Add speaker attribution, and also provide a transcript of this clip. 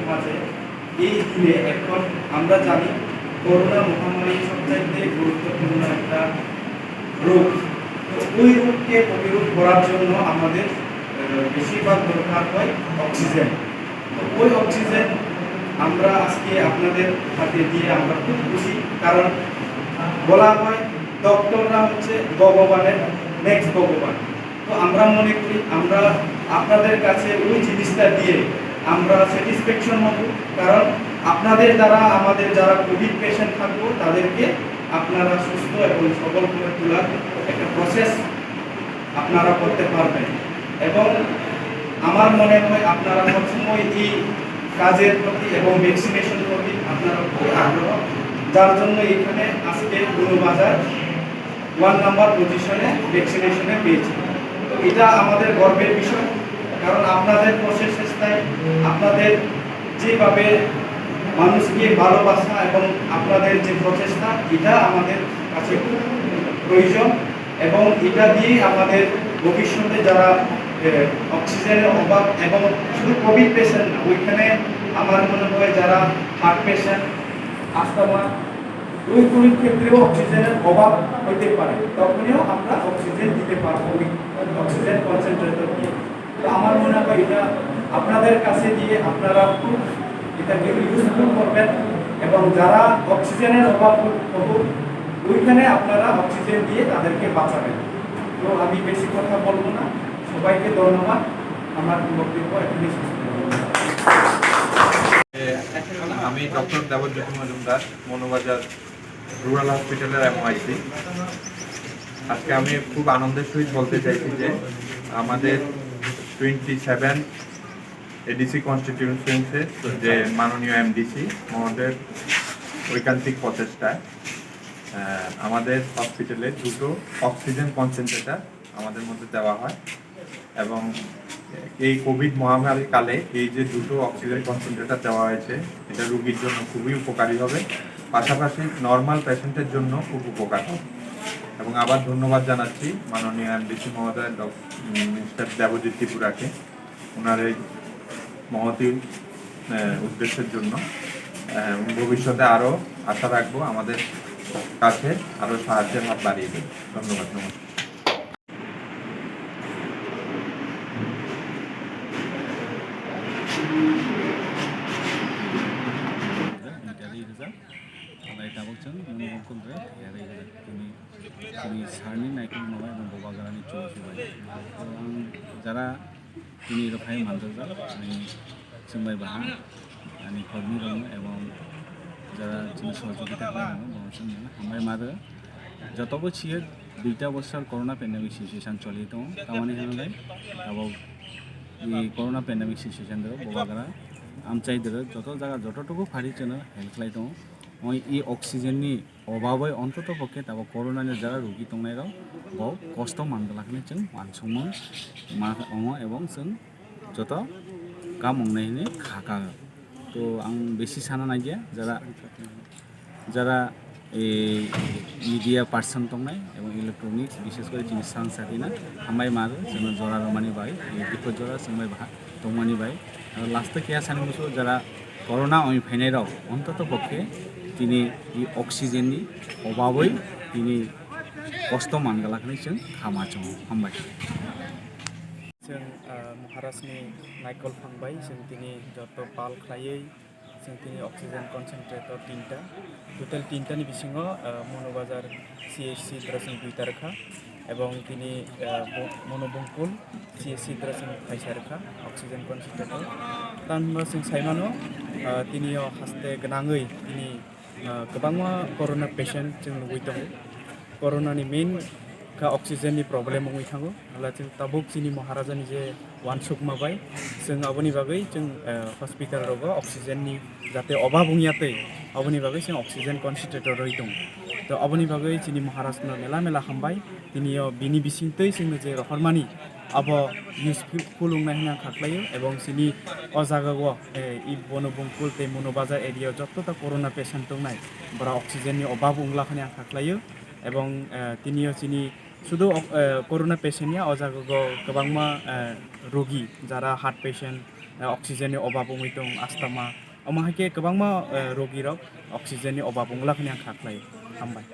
Speaker 1: সমাজে এই দিনে এখন আমরা জানি করোনা মহামারী সবচাইতে গুরুত্বপূর্ণ একটা রোগ। তো ওই রোগকে প্রতিরোধ করার জন্য আমাদের বেশিরভাগ দরকার হয় অক্সিজেন। তো ওই অক্সিজেন আমরা আজকে আপনাদের হাতে দিয়ে আমরা খুব খুশি, কারণ বলা হয় ডক্টররা হচ্ছে ভগবানের নেক্সট ভগবান। তো আমরা মনে করি আমরা আপনাদের কাছে ওই জিনিসটা দিয়ে আমরা স্যাটিসফ্যাকশন হব, কারণ আপনাদের দ্বারা আমাদের যারা কোভিড পেশেন্ট থাকবো তাদেরকে আপনারা সুস্থ এবং সবল করে তোলার একটা প্রসেস আপনারা করতে পারবেন। এবং আমার মনে হয় আপনারা সবসময় এই কাজের প্রতি এবং ভ্যাকসিনেশন প্রতি আপনারা খুবই আগ্রহ, যার জন্য এখানে আজকে গুণবাজার 1 নাম্বার পজিশনে ভ্যাকসিনেশনে পেয়েছে। তো এটা আমাদের গর্বের বিষয়, কারণ আপনাদের প্রচেষ্টায় আপনাদের যেভাবে মানুষকে ভালোবাসা এবং আপনাদের যে প্রচেষ্টা, এটা আমাদের কাছে খুব প্রয়োজন। এবং এটা দিয়ে আমাদের ভবিষ্যতে যারা অক্সিজেনের অভাব, এবং শুধু কোভিড পেশেন্ট না, ওইখানে আমার মনে হয় যারা হার্ট পেশেন্ট, আস্তমা, ওইগুলির ক্ষেত্রেও অক্সিজেনের অভাব হইতে পারে, তখনও আমরা অক্সিজেন দিতে পারবো অক্সিজেন কনসেন্ট্রেটর দিয়ে। তো আমার মনে হয় এটা আপনাদের কাছে দিয়ে আপনারা খুব এটাকে ইউজফুল করবেন, এবং যারা অক্সিজেনের অভাব ওইখানে আপনারা অক্সিজেন দিয়ে তাদেরকে বাঁচাবেন। তো আমি বেশি কথা বলবো না, সবাইকে ধন্যবাদ। আমার বক্তব্য এখানে শেষ করব।
Speaker 2: আমি ডক্টর দেবজ্যোতি মজুমদার, মনোবাজার রুরাল হসপিটালের এমওআইসি। আজকে আমি খুব আনন্দের সহিত বলতে চাইছি যে আমাদের 27 এডিসি কনস্টিটিউয়েন্সিতে যে মাননীয় এমডিসি মহোদয়ের ঐকান্তিক প্রচেষ্টায় আমাদের হসপিটালে 2টো অক্সিজেন কনসেন্ট্রেটর আমাদের মধ্যে দেওয়া হয়, এবং এই কোভিড মহামারীর কালে এই যে 2টো অক্সিজেন কনসেন্ট্রেটর দেওয়া হয়েছে, এটা রোগীর জন্য খুবই উপকারী হবে, পাশাপাশি নর্মাল পেশেন্টের জন্য খুব উপকার হবে। এবং আবার ধন্যবাদ জানাচ্ছি মাননীয় এমডিসি মহোদয় মিস্টার দেবজিৎ ত্রিপুরাকে ওনার এই মহতী উদ্দেশ্যের জন্য। ভবিষ্যতে আরও আশা রাখবো আমাদের কাছে আরও সাহায্যের হাত বাড়িয়ে দেবে। ধন্যবাদ। নমস্কার।
Speaker 3: सारनि नायखौ माबा एबं बबागारानि चौसुबाय तो आं जरा दिनै रफाय मानजाजा आंनि जोंबाय बाहा आंनि कर्मी दङ एबं जरा जोंनि सहयोगिता खालामो बावसोम हामबाय मारो যতবো ছিয়ে 2টা বছর করোনা প্যান্ডেমিক সিচুয়েশন চলি দङ কামানি হানাलाय আবাव এই করোনা প্যান্ডেমিক সিচুয়েশন দङ बबागारा আমচাইদরে যত জায়গা যতটুকু ফারি চনো হেল্প খালাই দङ ওই এই অক্সিজেননি অভাবে অন্তত পক্ষে তাবো করোনাनि যারা রোগী दंनायाव बाव कस्त मानगलाखने जों मानसुंमोन मा अङ एबं जों যত কাম अंनायनि खाका। तो आं बेसि साना नागिया যারা এই মিডিয়া পার্সন दंनाय এবং ইলেকট্রনিক বিশেষ করে জিনিস সাংসারিনা হামাই মারো जों जरा रमानि बाय दिपो जरा जोंबाय बाहा दंमानि बाय लास्ट केया सानि मुसो যারা করোনা ওই ফেনাইরাव অন্তত পক্ষে তিনি এই অক্সিজেনनि অভাबै তিনি কষ্ট मानगलाखने जों हामाचों हामबाय।
Speaker 1: जों महाराजनि नायकल फांबाय जों दिनै जत पाल खायै जों दिनै अक्सिजेन कनसेन्ट्रेटर 3टा टोटाल 3टानि बिसिङाव मनोबाजार CHC द्रासिं 2टा रोखा এবং তিনি मनोबंकुल CHC द्रासिं 5टा रोखा अक्सिजेन कनसेन्ट्रेटर तानबा जों साइमानो तिनियो हास्ते गोनाङै दिनै गोबां कर'ना पेशेन्ट जों नुबाय दङ। कर'नानि मेन का अक्सिजेननि प्रब्लेम मुङै थाङो अब्ला जों ताबुक जोंनि महाराजानि जे वानसुक माबाय जों आबोनि बागै जों हस्पिटालाव अक्सिजेननि जाहाथे अभाब बुङियातै आबोनि बागै जों अक्सिजेन कनसेन्ट्रेटर दं। तो आबोनि बागै जोंनि महाराजनो मेला हामबाय दिनैयो बिनि बिसिंतै जोंनो जे रखरमानि अब इउजफुल होननाय होनना खाख्लायो এবং जोंनि अजागाव इ बनोबंकुल ते मनोबाजार एरियायाव जतता कर'ना पेशेन्ट दंनाय बरा अक्सिजेननि अभाब उंलाखनि आं खाख्लायो এবং তিনিও চিনি শুধু করোনা পেশেন্টনিয়া অজাগাव गोबांमा রোগী যারা হার্ট পেশেন্ট
Speaker 4: अक्सिजेननि अभाब ऊँगी दं आस्थमा अमाहायके गोबांमा रोगिरक अक्सिजेननि अभाब ऊंलाखनि आं खाख्लायो हामबाय